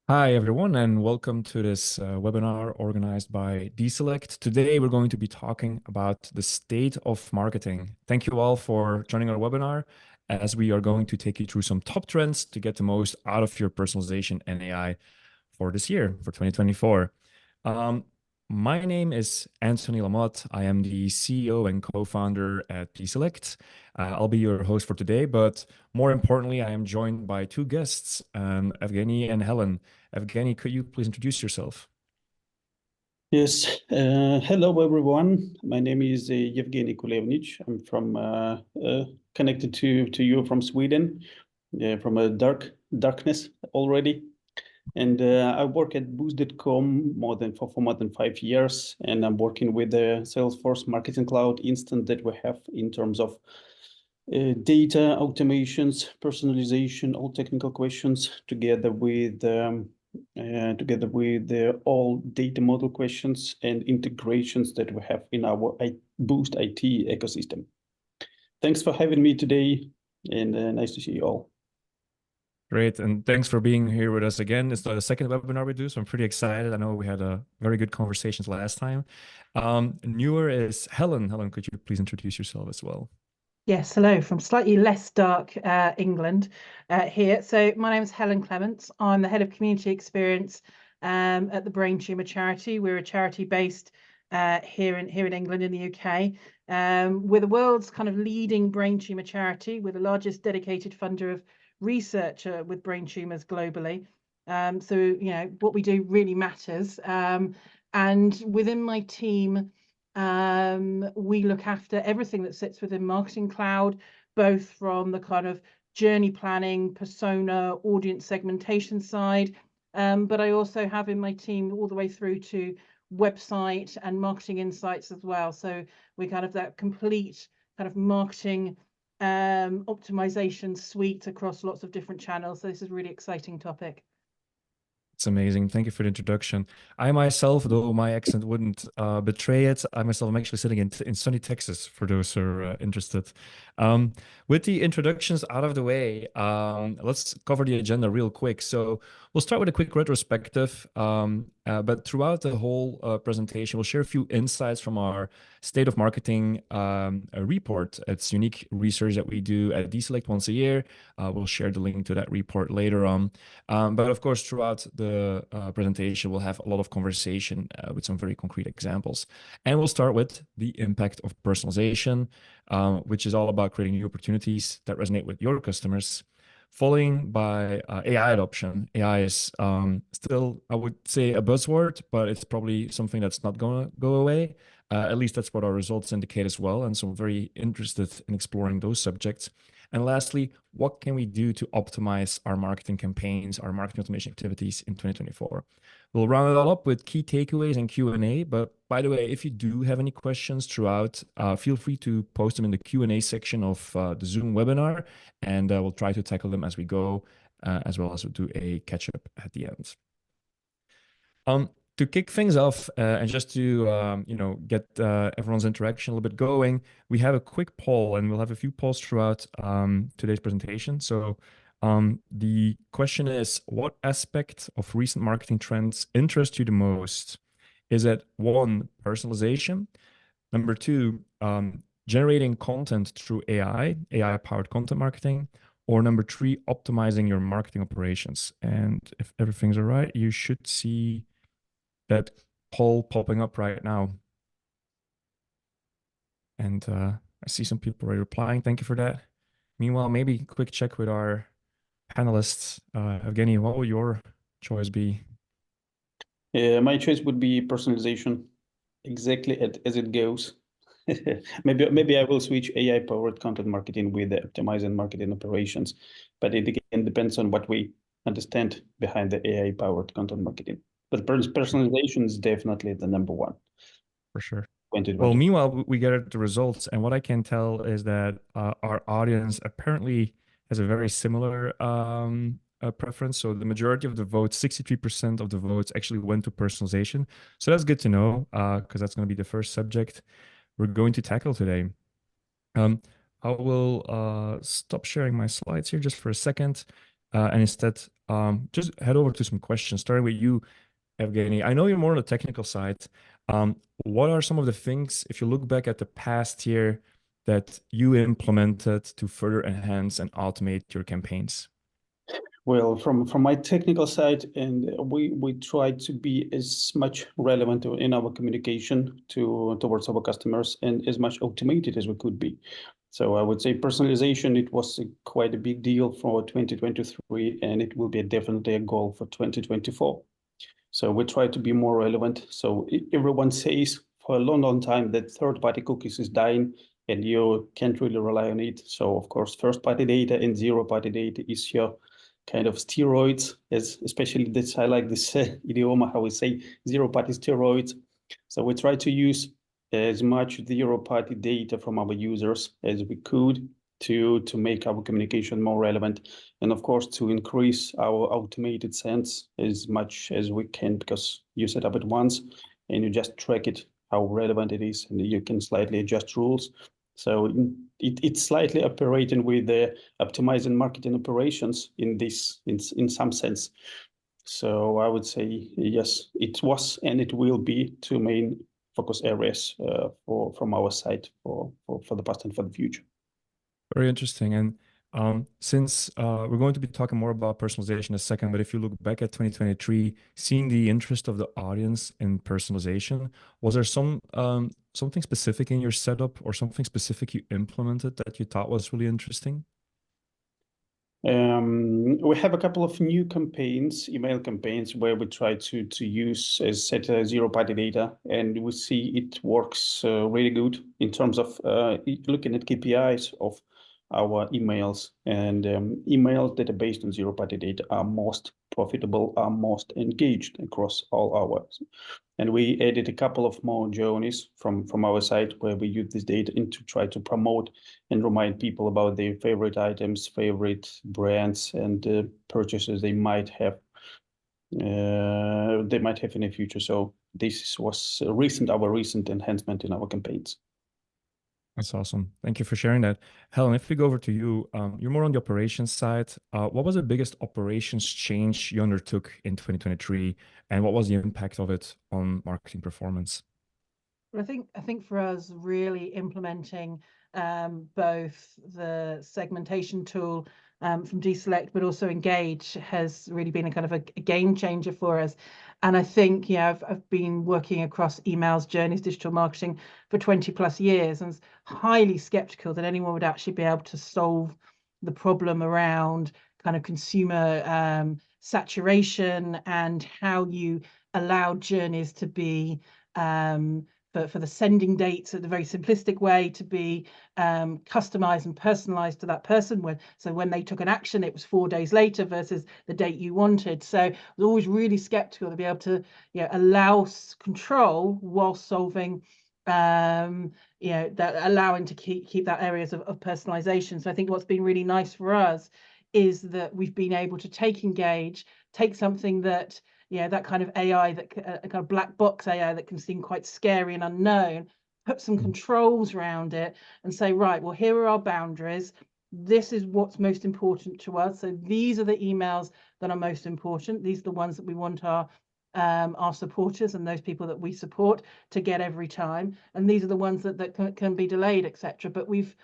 Hi, everyone, and welcome to this webinar organized by DESelect. Today, we're going to be talking about the state of marketing. Thank you all for joining our webinar, as we are going to take you through some top trends to get the most out of your personalization and AI for this year, for 2024. Um, my name is Anthony Lamot. I am the CEO and co-founder at DESelect. I'll be your host for today, but more importantly, I am joined by two guests, Evgeniy and Helen. Evgeniy, could you please introduce yourself? Yes. Hello, everyone. My name is Evgeniy Kulevnich. I'm from connected to you from Sweden, from a darkness already. And I work at Boozt.com for more than 5 years, and I'm working with the Salesforce Marketing Cloud instance that we have in terms of data automations, personalization, all technical questions, together with all data model questions and integrations that we have in our Boozt IT ecosystem. Thanks for having me today, and nice to see you all. Great, and thanks for being here with us again. It's the second webinar we do, so I'm pretty excited. I know we had a very good conversations last time. Newer is Helen. Helen, could you please introduce yourself as well? Yes, hello from slightly less dark England here. So my name is Helen Clements. I'm the head of community experience at the Brain Tumor charity. We're a charity based here in England in the UK. We're the world's kind of leading brain tumor charity. We're the largest dedicated funder of research with brain tumors globally. So what we do really matters. And within my team, we look after everything that sits within Marketing Cloud, both from the kind of journey planning, persona, audience segmentation side. But I also have in my team all the way through to website and marketing insights as well. So we kind of that complete kind of marketing optimization suite across lots of different channels. So this is a really exciting topic. It's amazing. Thank you for the introduction. I myself, though my accent wouldn't betray it, I myself am actually sitting in sunny Texas, for those who are interested. With the introductions out of the way, let's cover the agenda real quick. So we'll start with a quick retrospective, but throughout the whole presentation, we'll share a few insights from our State of Marketing report. It's unique research that we do at DESelect once a year. We'll share the link to that report later on. But of course, throughout the presentation, we'll have a lot of conversation with some very concrete examples. And we'll start with the impact of personalization, which is all about creating new opportunities that resonate with your customers, following by AI adoption. AI is still, I would say, a buzzword, but it's probably something that's not going to go away. At least that's what our results indicate as well. And so I'm very interested in exploring those subjects. And lastly, what can we do to optimize our marketing campaigns, our marketing automation activities in 2024? We'll round it all up with key takeaways and Q&A. But by the way, if you do have any questions throughout, feel free to post them in the Q&A section of the Zoom webinar, and we'll try to tackle them as we go, as well as we'll do a catch-up at the end. To kick things off and just to get everyone's interaction a little bit going, we have a quick poll, and we'll have a few polls throughout today's presentation. So the question is, what aspect of recent marketing trends interest you the most? Is it one, personalization? Number two, generating content through AI-powered content marketing? Or number three, optimizing your marketing operations? And if everything's all right, you should see that poll popping up right now. And I see some people already replying. Thank you for that. Meanwhile, maybe a quick check with our panelists. Evgeniy, what will your choice be? My choice would be personalization, exactly as it goes. Maybe I will switch AI-powered content marketing with the optimizing marketing operations, but it again depends on what we understand behind the AI-powered content marketing. But personalization is definitely the number one. For sure. 2020. Well, meanwhile, we get the results, and what I can tell is that our audience apparently has a very similar preference. So the majority of the votes, 63% of the votes actually went to personalization. So that's good to know, because that's going to be the first subject we're going to tackle today. I will stop sharing my slides here just for a second. and instead just head over to some questions, starting with you, Evgeny. I know you're more on the technical side. What are some of the things, if you look back at the past year, that you implemented to further enhance and automate your campaigns? Well, from my technical side, and we try to be as much relevant in our communication towards our customers and as much automated as we could be. So I would say personalization, it was quite a big deal for 2023, and it will be definitely a goal for 2024. So we try to be more relevant. So everyone says for a long, long time that third-party cookies is dying and you can't really rely on it. So of course, first-party data and zero-party data is your kind of steroids, as especially this, I like this idiom, how we say zero-party steroids. So we try to use as much zero-party data from our users as we could to make our communication more relevant, and of course to increase our automated sense as much as we can, because you set up it once and you just track it how relevant it is, and you can slightly adjust rules. So it's slightly operating with the optimizing marketing operations in some sense. So I would say yes, it was and it will be two main focus areas from our side for the past and for the future. Very interesting. And since we're going to be talking more about personalization in a second, but if you look back at 2023, seeing the interest of the audience in personalization, was there something specific in your setup or something specific you implemented that you thought was really interesting? We have a couple of new campaigns, email campaigns, where we try to use set zero-party data, and we see it works really good in terms of looking at KPIs of our emails, and emails that are based on zero-party data are most profitable, are most engaged across all hours. And we added a couple of more journeys from our side where we use this data to try to promote and remind people about their favorite items, favorite brands, and purchases they might have in the future. So this was our recent enhancement in our campaigns. That's awesome. Thank you for sharing that. Helen, if we go over to you, you're more on the operations side. What was the biggest operations change you undertook in 2023, and what was the impact of it on marketing performance? I think for us, really implementing both the segmentation tool from DESelect, but also Engage has really been a kind of a game changer for us. And I think, I've been working across emails, journeys, digital marketing for 20 plus years, and was highly skeptical that anyone would actually be able to solve the problem around kind of consumer saturation and how you allow journeys to be for the sending dates in a very simplistic way to be customized and personalized to that person. So when they took an action, it was 4 days later versus the date you wanted. So I was always really skeptical to be able to allow control while solving that allowing to keep that areas of personalization. So I think what's been really nice for us is that we've been able to take something that that kind of AI, that a kind of black box AI that can seem quite scary and unknown, put some controls around it and say, right, well, here are our boundaries. This is what's most important to us. So these are the emails that are most important. These are the ones that we want our supporters and those people that we support to get every time. And these are the ones that can be delayed, etc. But we've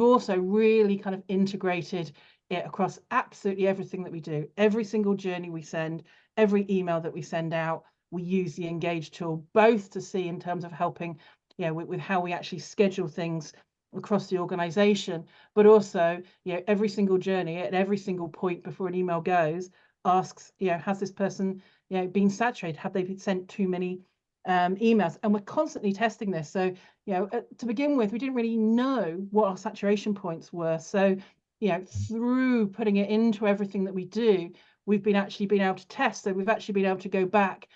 also really kind of integrated it across absolutely everything that we do. Every single journey we send, every email that we send out, we use the Engage tool, both to see in terms of helping with how we actually schedule things across the organization, but also every single journey at every single point before an email goes asks, has this person been saturated? Have they been sent too many emails? And we're constantly testing this. So to begin with, we didn't really know what our saturation points were. So through putting it into everything that we do, we've been able to test. So we've actually been able to go back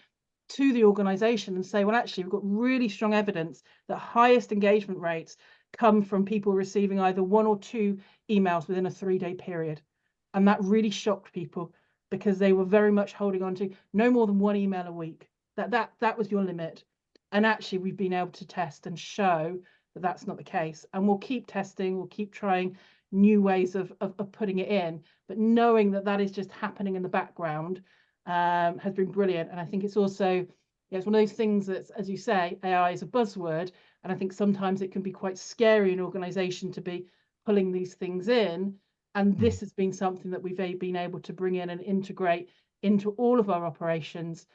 to the organization and say, well, actually, we've got really strong evidence that highest engagement rates come from people receiving either 1 or 2 emails within a 3-day period. And that really shocked people because they were very much holding on to no more than 1 email a week. That was your limit. And actually, we've been able to test and show that that's not the case. And we'll keep testing, we'll keep trying new ways of putting it in. But knowing that that is just happening in the background has been brilliant. And I think it's also, it's one of those things that, as you say, AI is a buzzword. And I think sometimes it can be quite scary in an organization to be pulling these things in. And this has been something that we've been able to bring in and integrate into all of our operations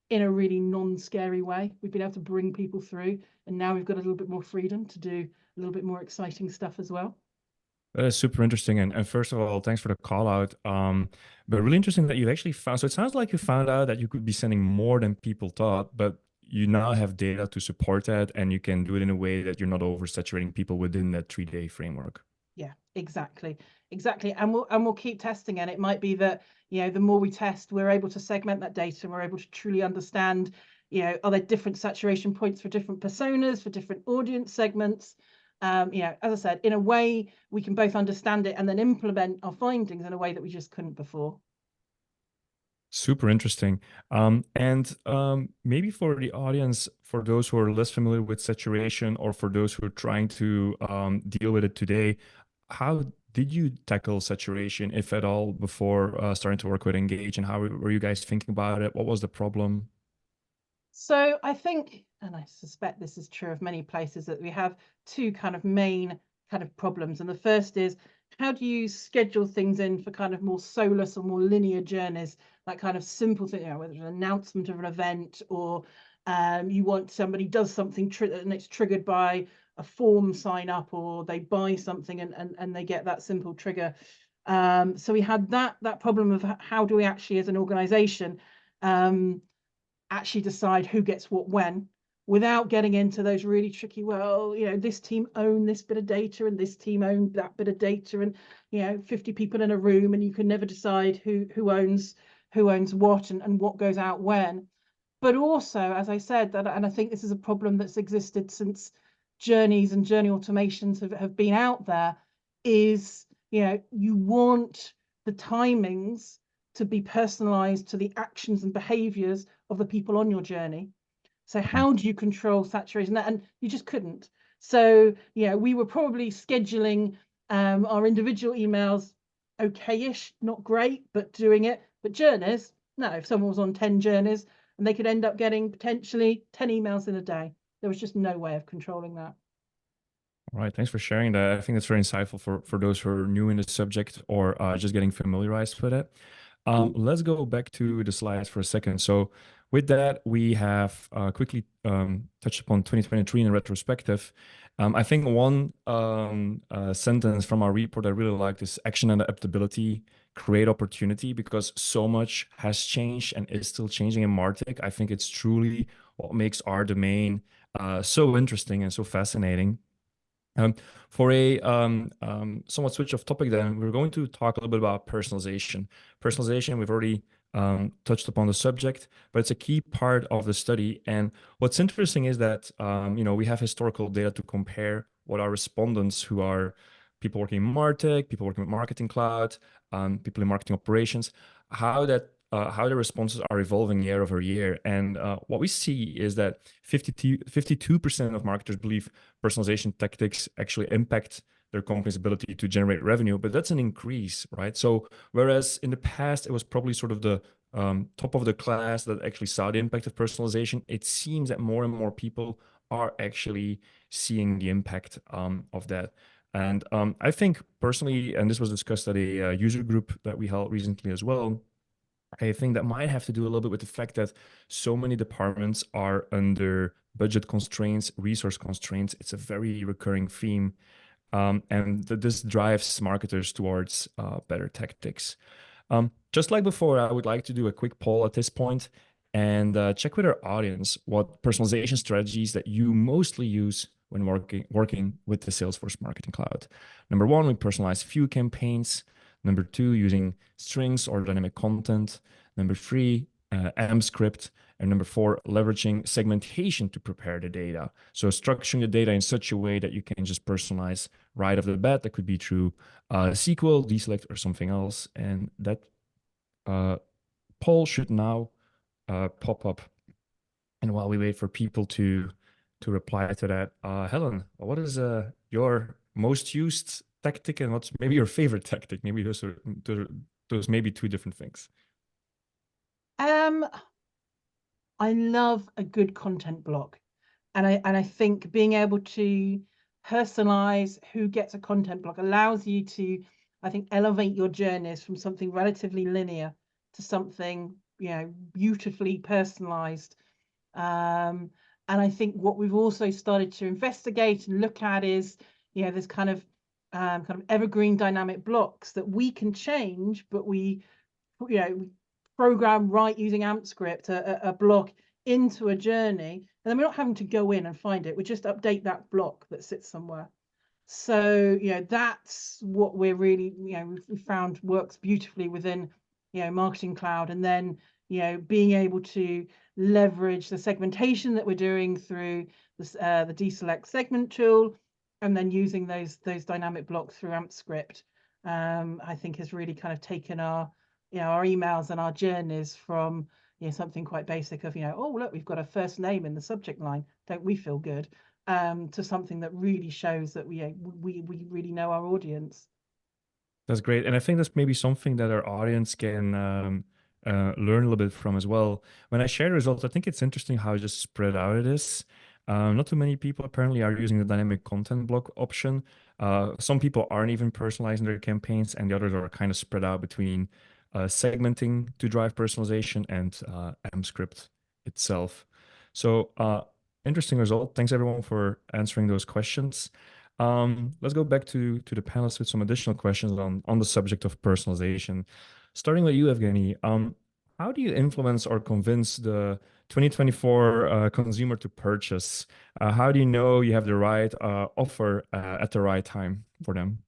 in a really non-scary way. We've been able to bring people through, and now we've got a little bit more freedom to do a little bit more exciting stuff as well. That is super interesting. And first of all, thanks for the call out. But really interesting that you actually found, so it sounds like you found out that you could be sending more than people thought, but you now have data to support that, and you can do it in a way that you're not oversaturating people within that 3-day framework. Yeah, exactly. And we'll keep testing. And it might be that, the more we test, we're able to segment that data, and we're able to truly understand, are there different saturation points for different personas, for different audience segments? As I said, in a way we can both understand it and then implement our findings in a way that we just couldn't before. Super interesting. Maybe for the audience, for those who are less familiar with saturation, or for those who are trying to deal with it today, how did you tackle saturation, if at all, before starting to work with Engage? And how were you guys thinking about it? What was the problem? So I think, and I suspect this is true of many places, that we have two kind of main kind of problems. And the first is, how do you schedule things in for kind of more soulless or more linear journeys, like kind of simple thing, whether it's an announcement of an event, or you want somebody does something and it's triggered by a form sign up, or they buy something and they get that simple trigger. So we had that problem of how do we actually, as an organization, actually decide who gets what when, without getting into those really tricky, well, this team own this bit of data and this team own that bit of data, and 50 people in a room, and you can never decide who owns what and what goes out when. But also, as I said, that, and I think this is a problem that's existed since journeys and journey automations have been out there, is you want the timings to be personalized to the actions and behaviors of the people on your journey. So how do you control saturation? And you just couldn't. So we were probably scheduling our individual emails okay-ish, not great, but doing it. But journeys, no, if someone was on 10 journeys, and they could end up getting potentially 10 emails in a day, there was just no way of controlling that. All right, thanks for sharing that. I think that's very insightful for those who are new in the subject, or just getting familiarized with it. Let's go back to the slides for a second. So with that, we have quickly touched upon 2023 in retrospective. I think one sentence from our report I really liked is action and adaptability create opportunity, because so much has changed and is still changing in martech. I think it's truly what makes our domain so interesting and so fascinating. For a somewhat switch of topic, then we're going to talk a little bit about personalization. Personalization, we've already touched upon the subject, but it's a key part of the study. And what's interesting is that we have historical data to compare what our respondents, who are people working in martech, people working with marketing cloud, people in marketing operations, how the responses are evolving year over year. And what we see is that 52% of marketers believe personalization tactics actually impact their company's ability to generate revenue, but that's an increase, right? So whereas in the past, it was probably sort of the top of the class that actually saw the impact of personalization, it seems that more and more people are actually seeing the impact of that. And I think personally, and this was discussed at a user group that we held recently as well, I think that might have to do a little bit with the fact that so many departments are under budget constraints, resource constraints. It's a very recurring theme. And this drives marketers towards better tactics. Just like before, I would like to do a quick poll at this point and check with our audience what personalization strategies that you mostly use when working with the Salesforce Marketing Cloud. Number one, we personalize few campaigns. Number two, using strings or dynamic content. Number three, script. And number four, leveraging segmentation to prepare the data. So structuring the data in such a way that you can just personalize right off the bat. That could be through SQL, DESelect, or something else. And that poll should now pop up. And while we wait for people to reply to that, Helen, what is your most used tactic and what's maybe your favorite tactic? Maybe those may be two different things. I love a good content block, and I think being able to personalize who gets a content block allows you to, I think, elevate your journeys from something relatively linear to something, you know, beautifully personalized. And I think what we've also started to investigate and look at is, you know, there's kind of evergreen dynamic blocks that we can change, but we, you know, program right using AMP script a block into a journey, and then we're not having to go in and find it. We just update that block that sits somewhere. So, you know, that's what we're really, you know, we found works beautifully within, you know, Marketing Cloud. And then, you know, being able to leverage the segmentation that we're doing through this, the DESelect segment tool, and then using those dynamic blocks through AMP script, I think has really kind of taken our, you know, our emails and our journeys from, you know, something quite basic of, you know, oh, look, we've got a first name in the subject line, don't we feel good, to something that really shows that we really know our audience. That's great. And I think that's maybe something that our audience can learn a little bit from as well. When I share the results, I think it's interesting how just spread out it is. Not too many people apparently are using the dynamic content block option. Some people aren't even personalizing their campaigns, and the others are kind of spread out between segmenting to drive personalization and AMP script itself. So interesting result. Thanks everyone for answering those questions. Let's go back to the panelists with some additional questions on the subject of personalization. Starting with you, Evgeniy. How do you influence or convince the 2024 consumer to purchase? How do you know you have the right offer at the right time for them?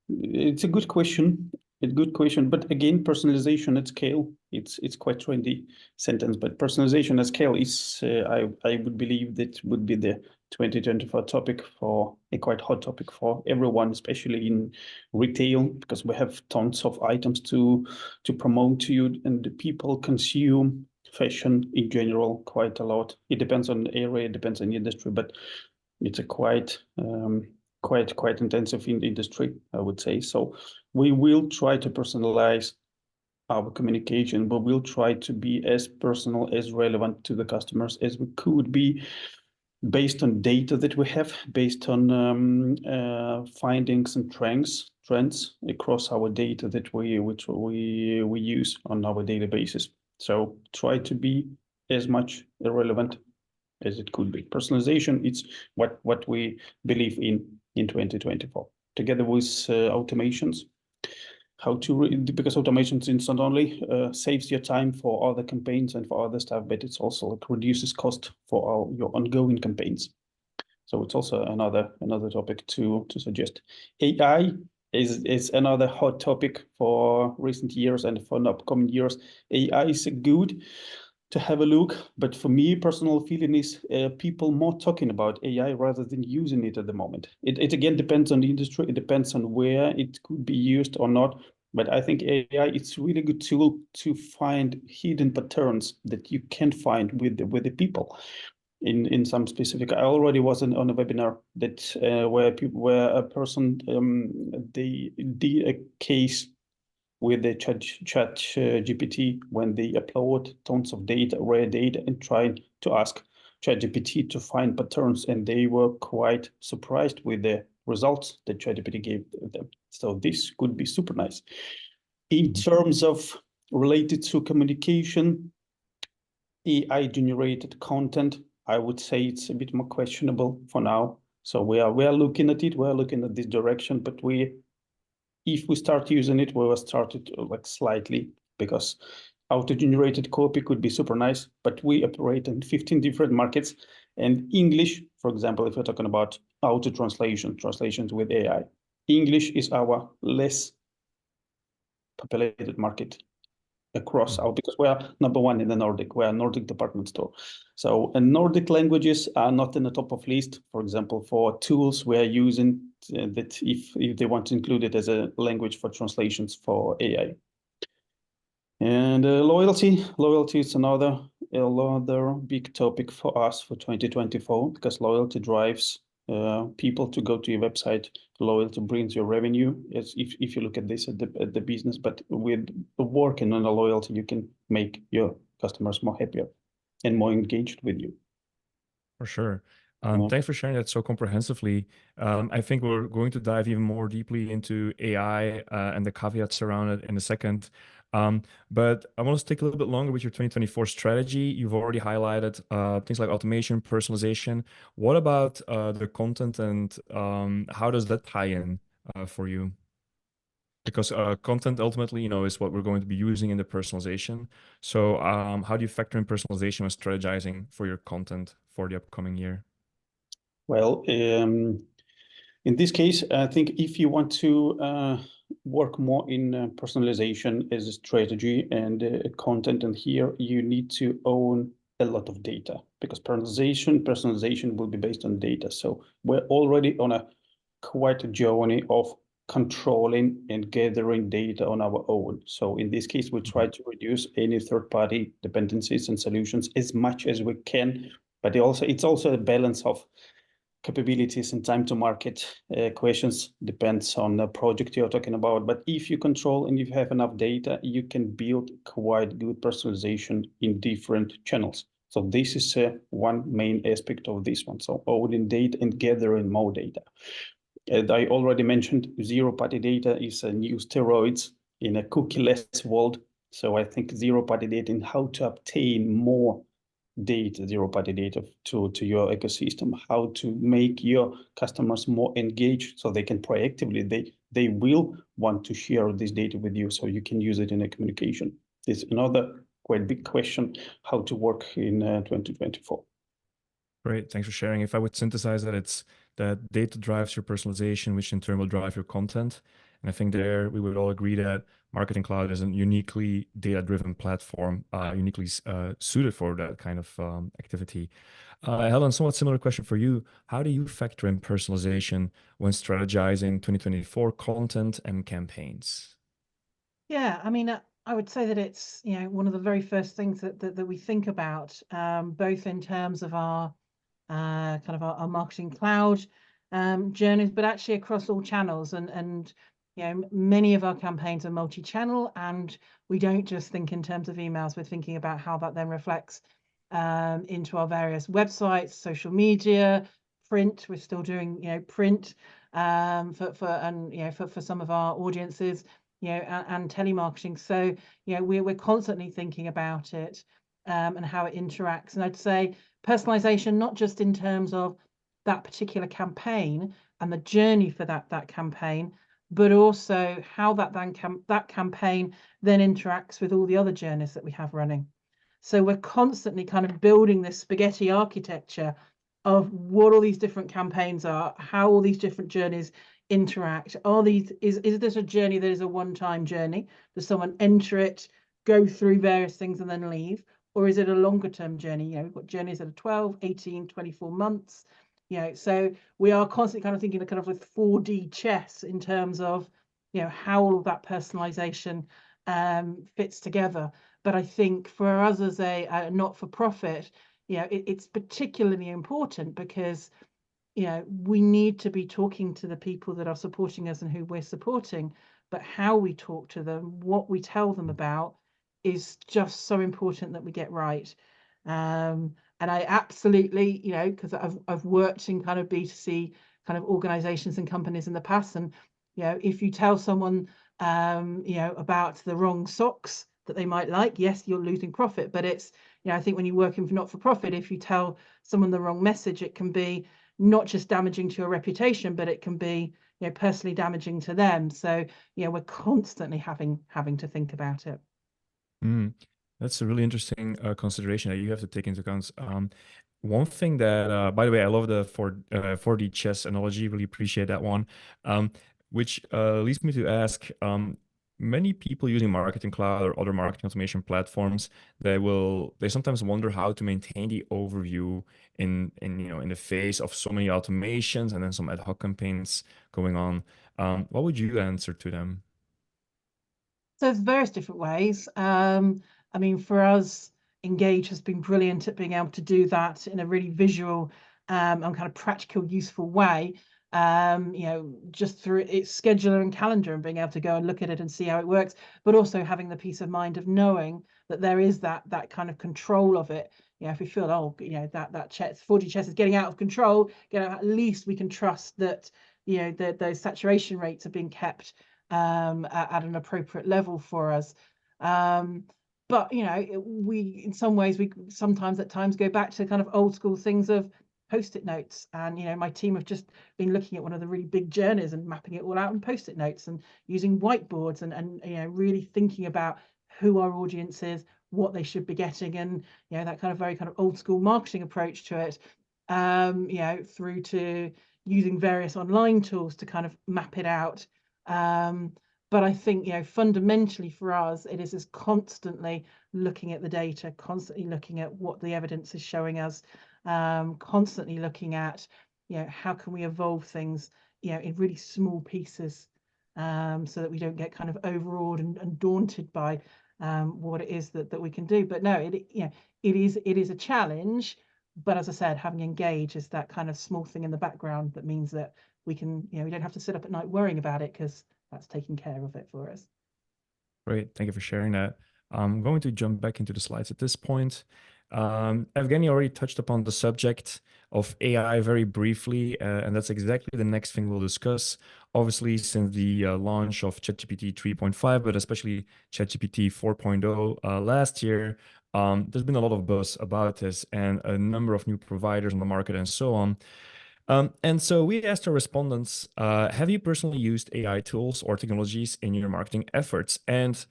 It's a good question. A good question, but again, personalization at scale. It's quite trendy sentence, but personalization at scale is I would believe that would be the 2024 topic, for a quite hot topic for everyone, especially in retail, because we have tons of items to promote to you, and the people consume fashion in general quite a lot. It depends on the area, it depends on the industry, but it's a quite intensive in the industry, I would say. So we will try to personalize our communication, but we'll try to be as personal, as relevant to the customers as we could be, based on data that we have, based on findings and trends across our data that we use on our daily basis. So try to be as much relevant as it could be. Personalization, it's what we believe in 2024, together with automations. Because automations is not only saves your time for other campaigns and for other stuff, but it's also like reduces cost for your ongoing campaigns. So it's also another topic to suggest. AI is another hot topic for recent years and for the upcoming years. AI is good to have a look, but for me, personal feeling is people more talking about AI rather than using it at the moment. It again depends on the industry. It depends on where it could be used or not. But I think AI, it's a really good tool to find hidden patterns that you can't find with the people in some specific. I already was on a webinar that where a person they did a case with the chat GPT when they upload tons of data, rare data, and try to ask ChatGPT to find patterns, and they were quite surprised with the results that ChatGPT gave them. So this could be super nice. In terms of related to communication, AI-generated content, I would say it's a bit more questionable for now. So we are looking at it. We're looking at this direction, but if we start using it, we will start it like slightly, because auto-generated copy could be super nice, but we operate in 15 different markets. And English, for example, if we're talking about translations with AI, English is our less populated market across because we are number one in the Nordic. We are a Nordic department store. So Nordic languages are not in the top of list. For example, for tools we are using that if they want to include it as a language for translations for AI. And loyalty is another big topic for us for 2024, because loyalty drives people to go to your website. Loyalty brings your revenue, as if you look at this at the business, but with working on the loyalty, you can make your customers more happier and more engaged with you. For sure. Thanks for sharing that so comprehensively. I think we're going to dive even more deeply into AI and the caveats around it in a second. But I want to stick a little bit longer with your 2024 strategy. You've already highlighted things like automation, personalization. What about the content, and how does that tie in for you? Because content ultimately, is what we're going to be using in the personalization. So how do you factor in personalization when strategizing for your content for the upcoming year? Well, in this case, I think if you want to work more in personalization as a strategy and content, and here you need to own a lot of data, because personalization will be based on data. So we're already on quite a journey of controlling and gathering data on our own. So in this case, we try to reduce any third-party dependencies and solutions as much as we can, but it's also a balance of capabilities and time to market questions. Depends on the project you're talking about. But if you control and if you have enough data, you can build quite good personalization in different channels. So this is one main aspect of this one. So owning data and gathering more data. As I already mentioned, zero-party data is a new steroids in a cookie-less world. So I think zero-party data and how to obtain more data, zero-party data to your ecosystem, how to make your customers more engaged so they can proactively, they will want to share this data with you so you can use it in a communication. It's another quite big question, how to work in 2024. Great, thanks for sharing. If I would synthesize that, it's that data drives your personalization, which in turn will drive your content. And I think there we would all agree that Marketing Cloud is a uniquely data-driven platform, uniquely suited for that kind of activity. Helen, somewhat similar question for you. How do you factor in personalization when strategizing 2024 content and campaigns? Yeah, I mean, I would say that it's one of the very first things that we think about, both in terms of our kind of our Marketing Cloud journeys, but actually across all channels. And many of our campaigns are multi-channel, and we don't just think in terms of emails. We're thinking about how that then reflects into our various websites, social media, print. We're still doing print for some of our audiences, and telemarketing. So we're constantly thinking about it and how it interacts. And I'd say personalization, not just in terms of that particular campaign and the journey for that campaign, but also how that campaign then interacts with all the other journeys that we have running. So we're constantly kind of building this spaghetti architecture of what all these different campaigns are, how all these different journeys interact. Is this a journey that is a one-time journey? Does someone enter it, go through various things and then leave? Or is it a longer term journey? We've got journeys that are 12, 18, 24 months. So we are constantly kind of thinking kind of with 4D chess in terms of, how all of that personalization fits together. But I think for us as a not-for-profit, it's particularly important because, we need to be talking to the people that are supporting us and who we're supporting, but how we talk to them, what we tell them about, is just so important that we get right. And I absolutely, because I've worked in kind of B2C kind of organizations and companies in the past, and if you tell someone about the wrong socks that they might like, yes, you're losing profit. But it's I think when you're working for not-for-profit, if you tell someone the wrong message, it can be not just damaging to your reputation, but it can be personally damaging to them. So we're constantly having to think about it. That's a really interesting consideration that you have to take into account. One thing that, by the way, I love the 4D chess analogy. Really appreciate that one. Which leads me to ask, many people using Marketing Cloud or other marketing automation platforms, they sometimes wonder how to maintain the overview in the face of so many automations and then some ad hoc campaigns going on. What would you answer to them? So there's various different ways. I mean, for us, Engage has been brilliant at being able to do that in a really visual and kind of practical, useful way, just through its scheduler and calendar and being able to go and look at it and see how it works, but also having the peace of mind of knowing that there is that kind of control of it. If we feel, oh, that chess, 4G chess is getting out of control, at least we can trust that, those saturation rates are being kept at an appropriate level for us. But we, in some ways, we sometimes at times go back to kind of old school things of Post-it notes, and my team have just been looking at one of the really big journeys and mapping it all out in Post-it notes and using whiteboards and really thinking about who our audience is, what they should be getting, and that kind of very kind of old school marketing approach to it, through to using various online tools to kind of map it out. But I think fundamentally for us, it is constantly looking at the data, constantly looking at what the evidence is showing us, constantly looking at how can we evolve things in really small pieces, so that we don't get kind of overawed and daunted by what it is that we can do. But no, it is a challenge. But as I said, having engaged is that kind of small thing in the background that means that we can, we don't have to sit up at night worrying about it, because that's taking care of it for us. Great, thank you for sharing that. I'm going to jump back into the slides at this point. Evgeniy already touched upon the subject of AI very briefly, and that's exactly the next thing we'll discuss. Obviously, since the launch of ChatGPT 3.5, but especially ChatGPT 4.0 last year, there's been a lot of buzz about this and a number of new providers on the market and so on. And so we asked our respondents, have you personally used AI tools or technologies in your marketing efforts? And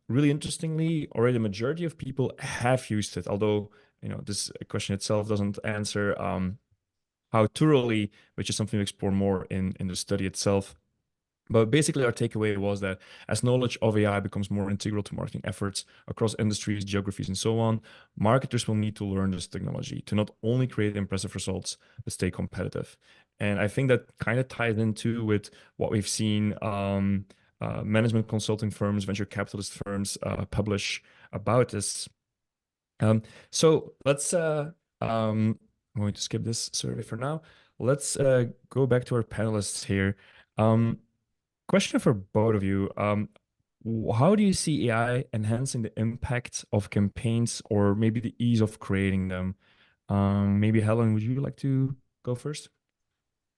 really interestingly, already the majority of people have used it, although this question itself doesn't answer how thoroughly, which is something to explore more in the study itself. But basically, our takeaway was that as knowledge of AI becomes more integral to marketing efforts across industries, geographies, and so on, marketers will need to learn this technology to not only create impressive results, but stay competitive. And I think that kind of ties into with what we've seen management consulting firms, venture capitalist firms publish about this. So let's, I'm going to skip this survey for now. Let's go back to our panelists here. Question for both of you. How do you see AI enhancing the impact of campaigns or maybe the ease of creating them? Maybe Helen, would you like to go first?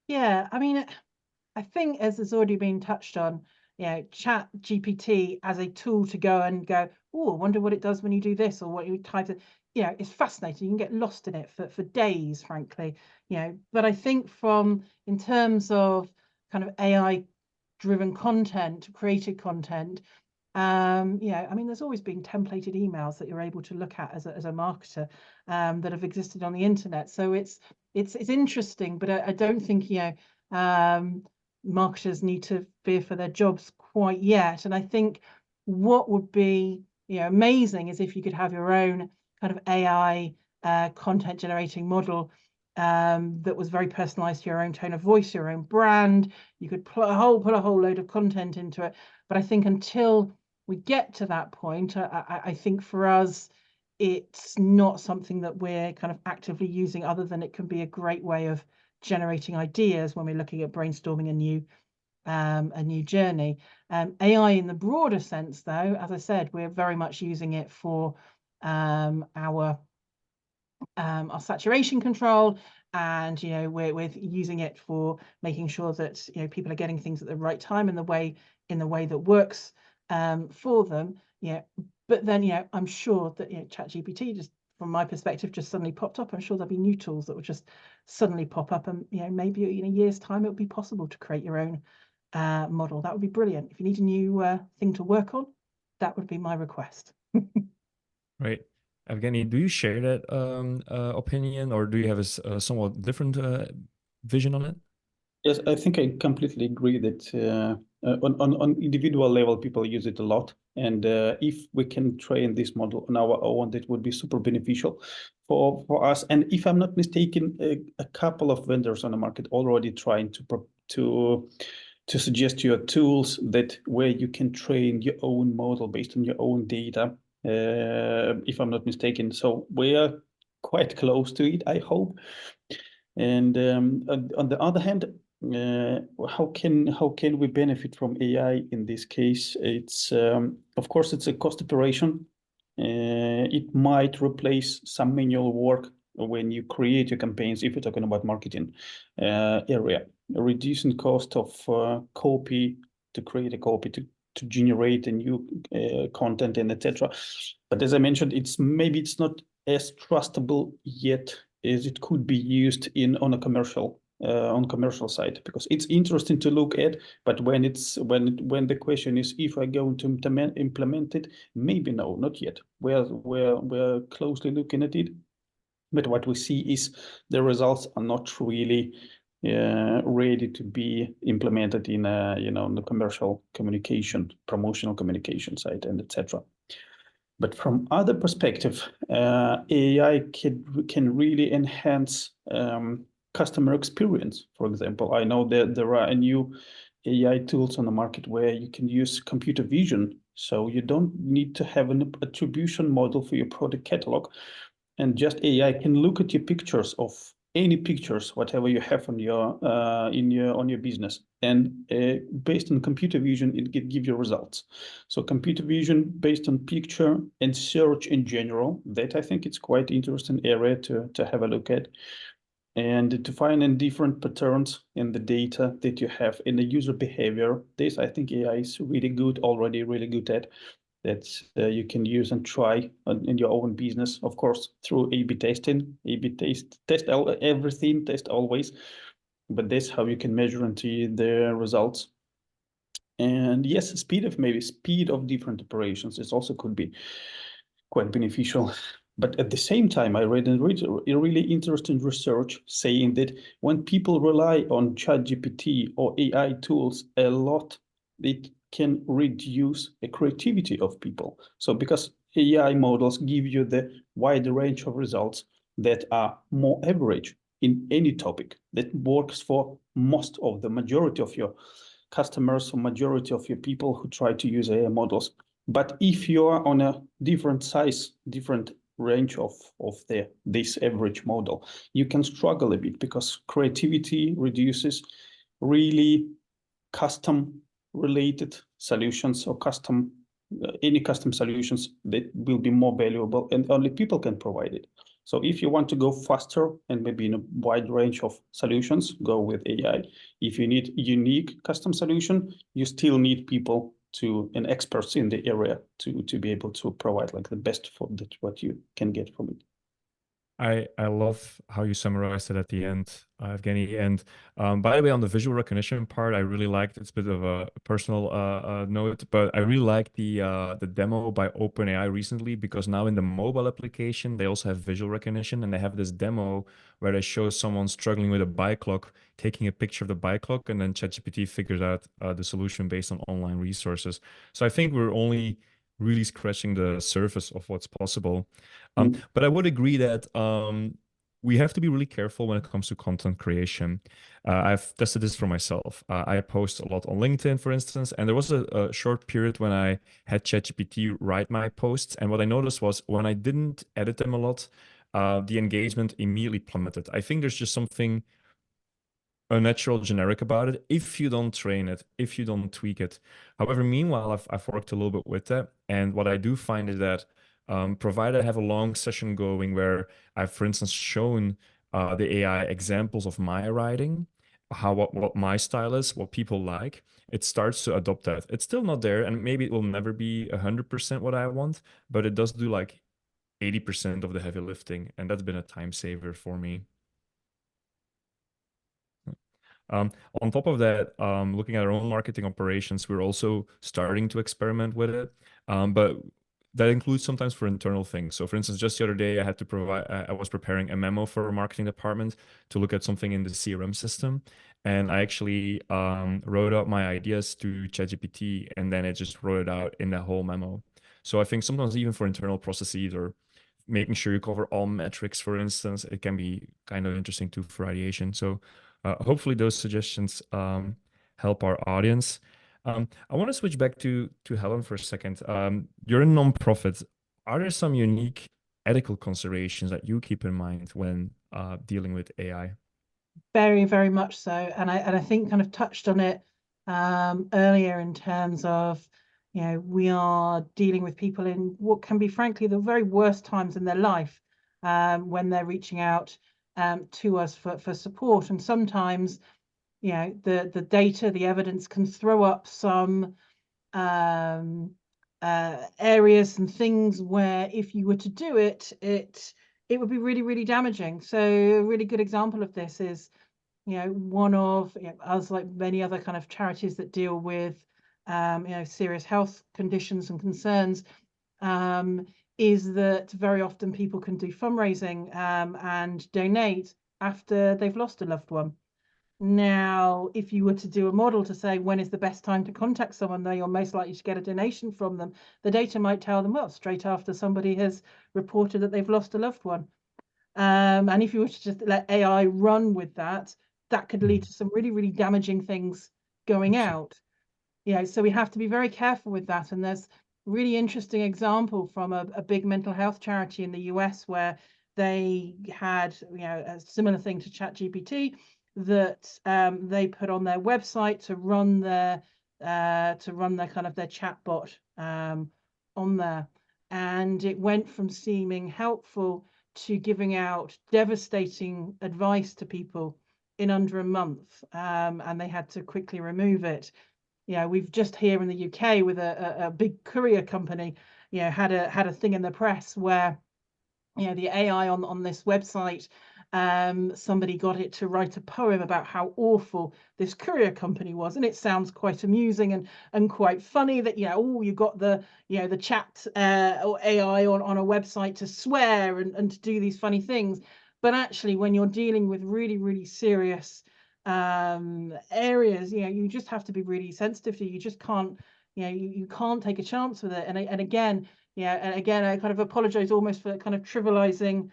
Yeah, I mean, I think as has already been touched on, Chat GPT as a tool to go, oh, I wonder what it does when you do this, or what you type it. It's fascinating. You can get lost in it for days, frankly. But I think in terms of kind of AI driven content, created content, I mean, there's always been templated emails that you're able to look at as a marketer, that have existed on the internet. So it's interesting, but I don't think marketers need to fear for their jobs quite yet. And I think what would be amazing is if you could have your own kind of AI content generating model that was very personalized to your own tone of voice, your own brand. You could put a whole load of content into it. But I think until we get to that point, I think for us, it's not something that we're kind of actively using, other than it can be a great way of generating ideas when we're looking at brainstorming a new journey. AI in the broader sense, though, as I said, we're very much using it for our saturation control, and we're using it for making sure that people are getting things at the right time in the way that works for them. But then I'm sure that ChatGPT, just from my perspective, just suddenly popped up. I'm sure there'll be new tools that will just suddenly pop up, and maybe in a year's time it will be possible to create your own model. That would be brilliant. If you need a new thing to work on, that would be my request. Right. Evgeniy, do you share that opinion, or do you have a somewhat different vision on it? Yes, I think I completely agree that on individual level, people use it a lot. And if we can train this model on our own, that would be super beneficial for us. And if I'm not mistaken, a couple of vendors on the market already trying to suggest your tools where you can train your own model based on your own data, if I'm not mistaken. So quite close to it, I hope. And on the other hand, how can we benefit from AI in this case? It's of course it's a cost operation. It might replace some manual work when you create your campaigns. If you're talking about marketing area, reducing cost of copy to create a copy to generate a new content and etc. But as I mentioned, maybe it's not as trustable yet as it could be used on a commercial side, because it's interesting to look at, but when the question is if I'm going to implement it, maybe no, not yet. We're closely looking at it, but what we see is the results are not really ready to be implemented in the commercial communication, promotional communication side, and etc. But from other perspective, AI can really enhance customer experience. For example, I know that there are new AI tools on the market where you can use computer vision, so you don't need to have an attribution model for your product catalog, and just AI can look at your pictures of any pictures, whatever you have on your business, and based on computer vision, it can give you results. So computer vision based on picture and search in general, that I think it's quite interesting area to have a look at, and to find in different patterns in the data that you have in the user behavior. This I think AI is already really good at. That you can use and try in your own business, of course, through A/B testing. A/B test everything, test always, but that's how you can measure and see the results. And yes, speed of different operations. It also could be quite beneficial. But at the same time, I read a really interesting research saying that when people rely on ChatGPT or AI tools a lot, it can reduce the creativity of people. So because AI models give you the wide range of results that are more average in any topic, that works for the majority of your customers or majority of your people who try to use AI models. But if you are on a different size, different range of this average model, you can struggle a bit because creativity reduces. Really custom related solutions or any custom solutions that will be more valuable and only people can provide it. So if you want to go faster and maybe in a wide range of solutions, go with AI. If you need unique custom solution, you still need people and experts in the area to be able to provide like the best for that what you can get from it. I love how you summarized it at the end, Evgeniy. And by the way, on the visual recognition part, I really liked it's a bit of a personal note, but I really liked the demo by OpenAI recently, because now in the mobile application they also have visual recognition, and they have this demo where they show someone struggling with a bike lock, taking a picture of the bike lock, and then ChatGPT figures out the solution based on online resources. So I think we're only really scratching the surface of what's possible. But I would agree that we have to be really careful when it comes to content creation. I've tested this for myself. I post a lot on LinkedIn, for instance, and there was a short period when I had ChatGPT write my posts. And what I noticed was when I didn't edit them a lot, the engagement immediately plummeted. I think there's just something unnatural generic about it if you don't train it, if you don't tweak it. However, meanwhile, I've worked a little bit with that. And what I do find is that provided I have a long session going where I've, for instance, shown the AI examples of my writing, what my style is, what people like, it starts to adopt that. It's still not there, and maybe it will never be 100% what I want, but it does do like 80% of the heavy lifting, and that's been a time saver for me. On top of that, looking at our own marketing operations, we're also starting to experiment with it. But that includes sometimes for internal things. So for instance, just the other day, I was preparing a memo for a marketing department to look at something in the CRM system. And I actually wrote out my ideas to ChatGPT, and then it just wrote it out in the whole memo. So I think sometimes even for internal processes or making sure you cover all metrics, for instance, it can be kind of interesting too for ideation. So hopefully those suggestions help our audience. I want to switch back to Helen for a second. You're a nonprofit. Are there some unique ethical considerations that you keep in mind when dealing with AI? Very, very much so. And I think kind of touched on it earlier in terms of, we are dealing with people in what can be, frankly, the very worst times in their life when they're reaching out to us for support. And sometimes, the data, the evidence can throw up some areas and things where if you were to do it, it would be really, really damaging. So a really good example of this is, one of us, like many other kind of charities that deal with serious health conditions and concerns, is that very often people can do fundraising and donate after they've lost a loved one. Now, if you were to do a model to say when is the best time to contact someone, though you're most likely to get a donation from them, the data might tell them, well, straight after somebody has reported that they've lost a loved one. And if you were to just let AI run with that, that could lead to some really, really damaging things going out. So we have to be very careful with that. And there's a really interesting example from a big mental health charity in the US where they had a similar thing to ChatGPT that they put on their website to run their kind of their chatbot on there. And it went from seeming helpful to giving out devastating advice to people in under a month, and they had to quickly remove it. We've just here in the UK with a big courier company, had a thing in the press where, the AI on this website, somebody got it to write a poem about how awful this courier company was, and it sounds quite amusing and quite funny that you got the the chat or AI on a website to swear and to do these funny things. But actually, when you're dealing with really, really serious areas, you just have to be really sensitive to it. You just can't, you can't take a chance with it. And again, I kind of apologize almost for kind of trivializing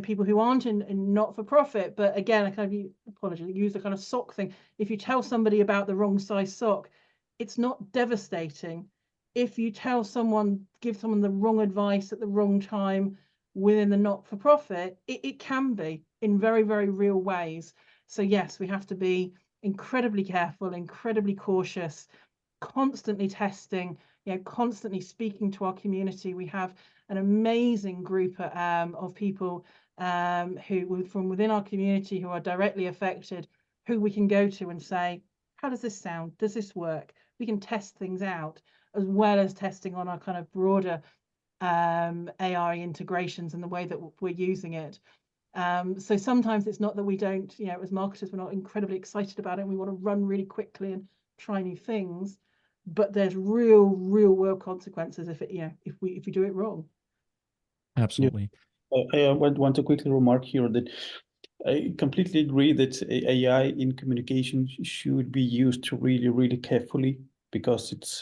people who aren't in not-for-profit, but again, I kind of apologize, use the kind of sock thing. If you tell somebody about the wrong size sock, it's not devastating. If you give someone the wrong advice at the wrong time within the not-for-profit, it can be in very, very real ways. So yes, we have to be incredibly careful, incredibly cautious, constantly testing, constantly speaking to our community. We have an amazing group of people who from within our community who are directly affected, who we can go to and say, how does this sound? Does this work? We can test things out, as well as testing on our kind of broader AI integrations and the way that we're using it. So sometimes it's not that we don't, as marketers, we're not incredibly excited about it and we want to run really quickly and try new things, but there's real world consequences if we do it wrong. Absolutely. I want to quickly remark here that I completely agree that AI in communication should be used really, really carefully, because it's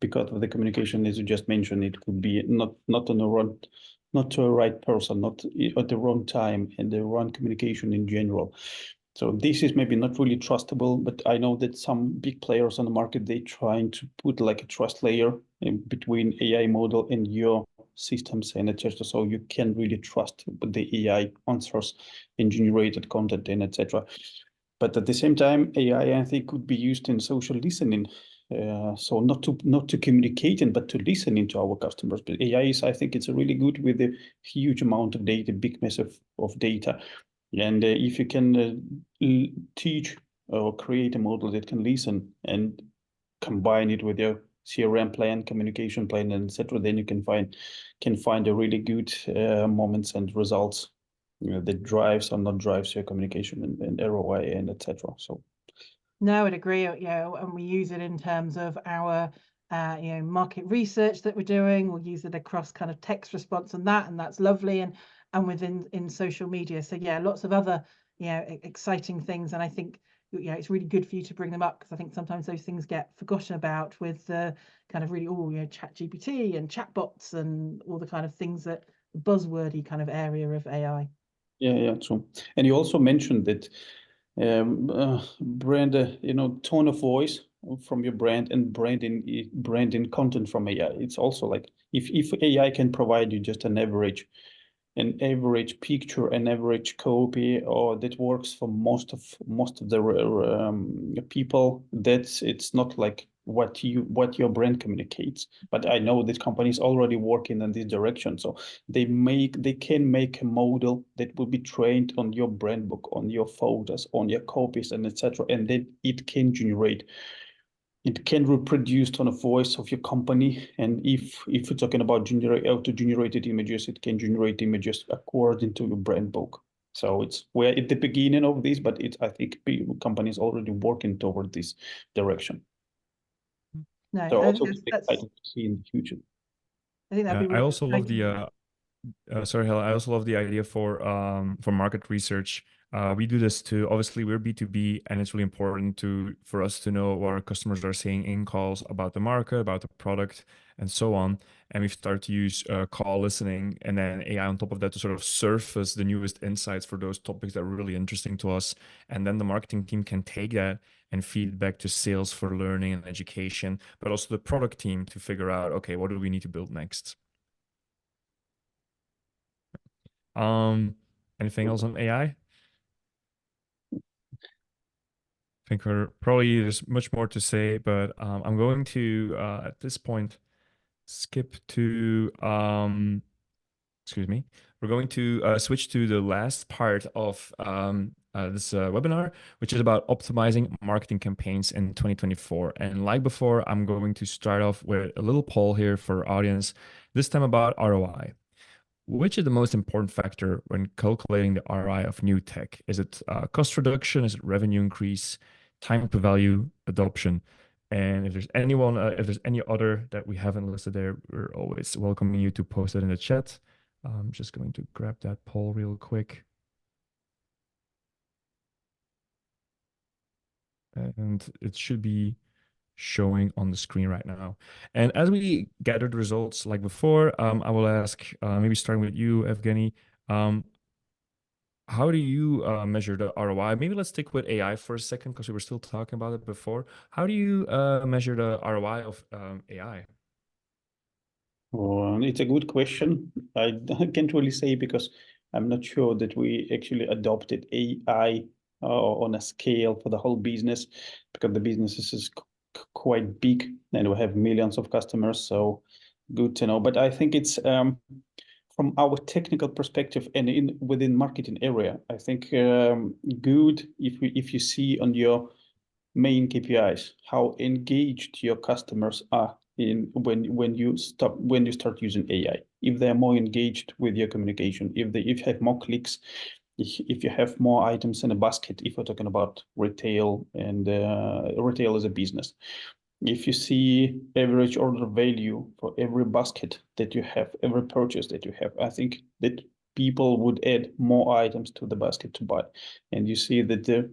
because of the communication, as you just mentioned, it could be not on the wrong, not to a right person, not at the wrong time, and the wrong communication in general. So this is maybe not really trustable, but I know that some big players on the market, they trying to put like a trust layer in between AI model and your systems and etc. So you can really trust the AI answers and generated content and etc. But at the same time, AI, I think, could be used in social listening. So not to communicate, but to listening to our customers. But AI is, I think, it's a really good with a huge amount of data, big mess of data. And if you can teach or create a model that can listen and combine it with your CRM plan, communication plan, and etc., then you can find a really good moments and results that drives or not drives your communication and ROI and etc. So. No, I'd agree. And we use it in terms of our market research that we're doing. We'll use it across kind of text response and that's lovely, and within social media. So yeah, lots of other exciting things, and I think it's really good for you to bring them up, because I think sometimes those things get forgotten about with the kind of really ChatGPT and chatbots and all the kind of things that buzzwordy kind of area of AI. Yeah, true. And you also mentioned that brand, tone of voice from your brand and branding content from AI. It's also like if AI can provide you just an average picture, an average copy, or that works for most of the people, it's not like what your brand communicates. But I know that companies already working in this direction, so they can make a model that will be trained on your brand book, on your photos, on your copies, and etc. And then it can reproduce on a voice of your company. And if you're talking about auto-generated images, it can generate images according to your brand book. So we're at the beginning of this, but I think companies already working toward this direction. No, So I also think that's exciting to see in the future. I think that'd be I really also love exciting. the sorry, Helen. I also love the idea for market research. We do this too. Obviously, we're B2B, and it's really important for us to know what our customers are saying in calls about the market, about the product, and so on. And we start to use call listening and then AI on top of that to sort of surface the newest insights for those topics that are really interesting to us. And then the marketing team can take that and feed back to sales for learning and education, but also the product team to figure out, okay, what do we need to build next? Anything else on AI? I think there's much more to say, but I'm going to at this point skip to excuse me. We're going to switch to the last part of this webinar, which is about optimizing marketing campaigns in 2024. And like before, I'm going to start off with a little poll here for our audience, this time about ROI. Which is the most important factor when calculating the ROI of new tech? Is it cost reduction? Is it revenue increase? Time to value, adoption? And if there's any other that we haven't listed there, we're always welcoming you to post it in the chat. I'm just going to grab that poll real quick. And it should be showing on the screen right now. And as we gather the results like before, I will ask, maybe starting with you, Evgeny, how do you measure the ROI? Maybe let's stick with AI for a second because we were still talking about it before. How do you measure the ROI of AI? Well, it's a good question. I can't really say because I'm not sure that we actually adopted AI on a scale for the whole business, because the business is quite big and we have millions of customers. So good to know. But I think it's from our technical perspective and within marketing area, I think good if you see on your main KPIs how engaged your customers are when you start using AI. If they're more engaged with your communication, if you have more clicks, if you have more items in a basket, if we're talking about retail and retail as a business, if you see average order value for every basket that you have, every purchase that you have, I think that people would add more items to the basket to buy. And you see that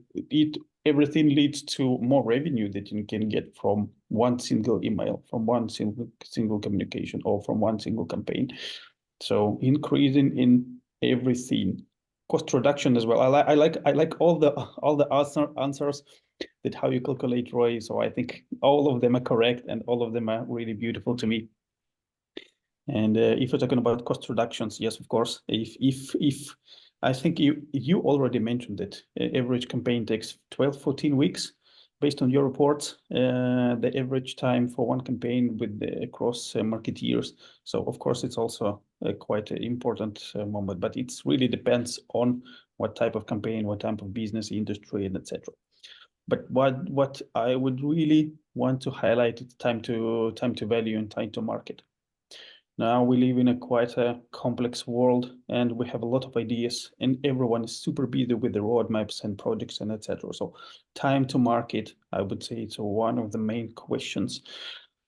everything leads to more revenue that you can get from one single email, from one single communication, or from one single campaign. So increasing in everything. Cost reduction as well. I like all the answers that how you calculate ROI. So I think all of them are correct and all of them are really beautiful to me. And if you're talking about cost reductions, yes, of course. If I think you already mentioned that average campaign takes 12, 14 weeks based on your reports, the average time for one campaign with across marketeers. So of course it's also quite an important moment, but it really depends on what type of campaign, what type of business, industry, and etc. But what I would really want to highlight is time to value and time to market. Now we live in quite a complex world, and we have a lot of ideas, and everyone is super busy with the roadmaps and projects and etc. So time to market, I would say it's one of the main questions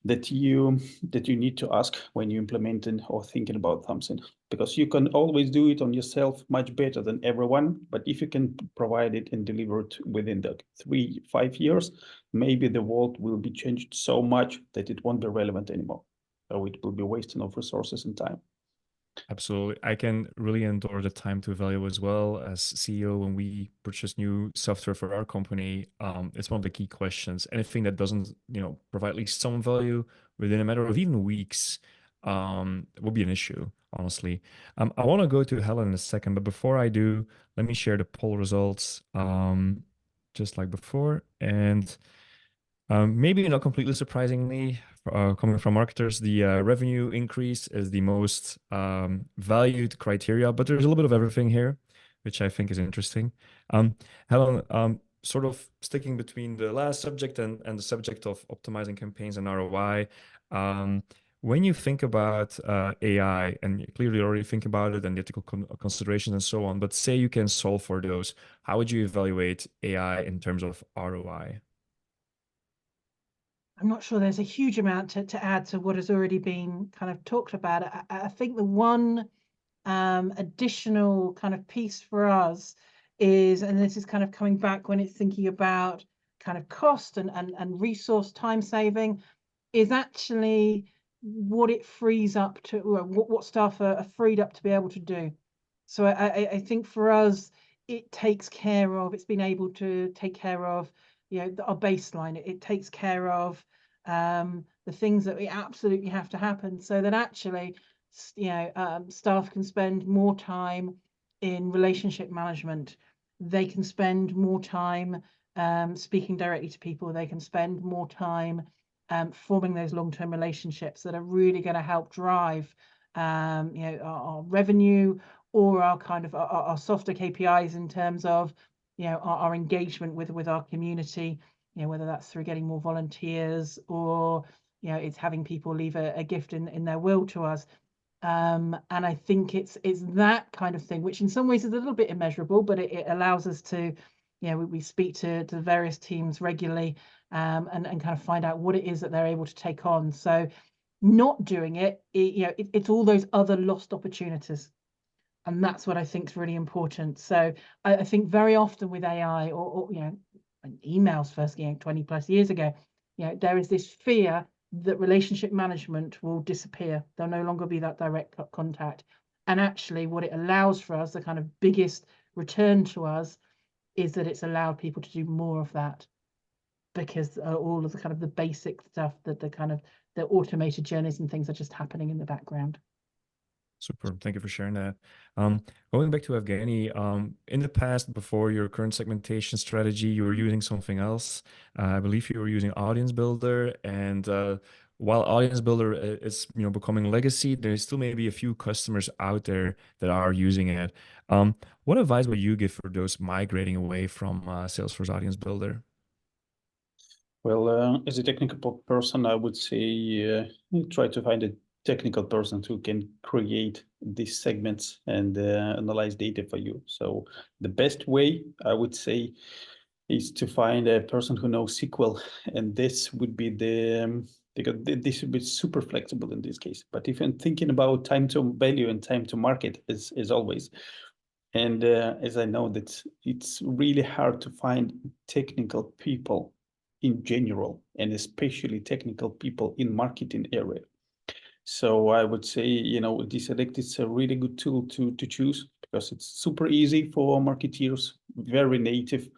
that you need to ask when you implementing or thinking about something, because you can always do it on yourself much better than everyone. But if you can provide it and deliver it within the 3-5 years, maybe the world will be changed so much that it won't be relevant anymore. So it will be wasting of resources and time. Absolutely. I can really endure the time to value as well. As CEO, when we purchase new software for our company, it's one of the key questions. Anything that doesn't, provide at least some value within a matter of even weeks, will be an issue, honestly. I want to go to Helen in a second, but before I do, let me share the poll results, just like before. And maybe not completely surprisingly, coming from marketers, the revenue increase is the most valued criteria, but there's a little bit of everything here, which I think is interesting. Helen, sort of sticking between the last subject and the subject of optimizing campaigns and ROI, when you think about AI, and you clearly already think about it and the ethical considerations and so on, but say you can solve for those, how would you evaluate AI in terms of ROI? I'm not sure there's a huge amount to add to what has already been kind of talked about. I think the one additional kind of piece for us is, and this is kind of coming back when it's thinking about kind of cost and resource time saving, is actually what it frees up to, what staff are freed up to be able to do. So I think for us, it takes care of, it's been able to take care of, our baseline. It takes care of the things that we absolutely have to happen, so that actually, staff can spend more time in relationship management. They can spend more time speaking directly to people. They can spend more time forming those long-term relationships that are really going to help drive our revenue, or our kind of our softer KPIs in terms of our engagement with our community, whether that's through getting more volunteers, or it's having people leave a gift in their will to us. And I think it's that kind of thing, which in some ways is a little bit immeasurable, but it allows us to, we speak to the various teams regularly, and kind of find out what it is that they're able to take on. So not doing it's all those other lost opportunities. And that's what I think is really important. So I think very often with AI, or emails first, 20 plus years ago, there is this fear that relationship management will disappear. There'll no longer be that direct contact. And actually what it allows for us, the kind of biggest return to us, is that it's allowed people to do more of that, because all of the kind of the basic stuff, that the automated journeys and things are just happening in the background. Super. Thank you for sharing that. Going back to Evgeniy, in the past, before your current segmentation strategy, you were using something else. I believe you were using Audience Builder, and while Audience Builder is becoming legacy, there's still maybe a few customers out there that are using it. What advice would you give for those migrating away from Salesforce Audience Builder? Well, as a technical person, I would say try to find a technical person who can create these segments and analyze data for you. So the best way, I would say, is to find a person who knows SQL, and this would be because this would be super flexible in this case. But if I'm thinking about time to value and time to market, as always, and as I know that it's really hard to find technical people in general, and especially technical people in marketing area. So I would say, DESelect is a really good tool to choose, because it's super easy for marketeers, very native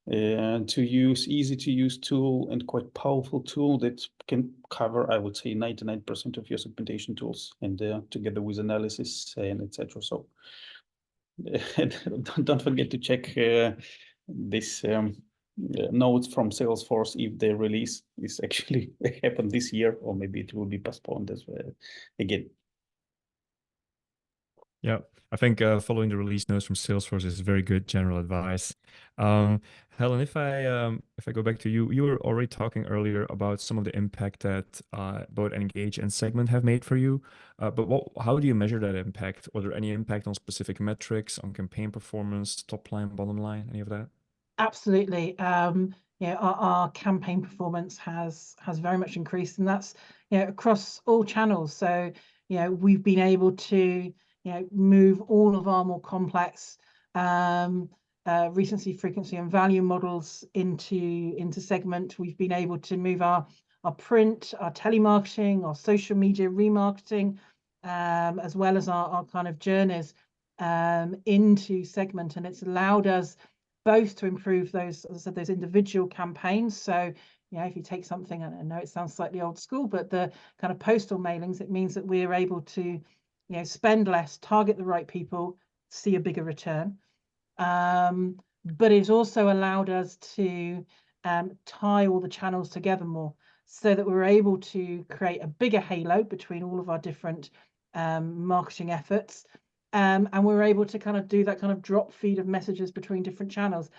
to use, easy to use tool, and quite powerful tool that can cover, I would say, 99% of your segmentation tools, and together with analysis and etc. So don't forget to check this notes from Salesforce if the release is actually happened this year, or maybe it will be postponed as well again. Yeah, I think following the release notes from Salesforce is very good general advice. Helen, if I go back to you, you were already talking earlier about some of the impact that both Engage and Segment have made for you. But how do you measure that impact? Was there any impact on specific metrics, on campaign performance, top line, bottom line, any of that? Absolutely. Our campaign performance has very much increased, and that's across all channels. So we've been able to move all of our more complex recency, frequency, and value models into Segment. We've been able to move our print, our telemarketing, our social media remarketing, as well as our kind of journeys into segment, and it's allowed us both to improve those, as I said, those individual campaigns. So, you know, if you take something, and I know it sounds slightly old school, but the kind of postal mailings, it means that we're able to, you know, spend less, target the right people, see a bigger return. But it's also allowed us to tie all the channels together more, so that we're able to create a bigger halo between all of our different marketing efforts. And we're able to kind of do that kind of drop feed of messages between different channels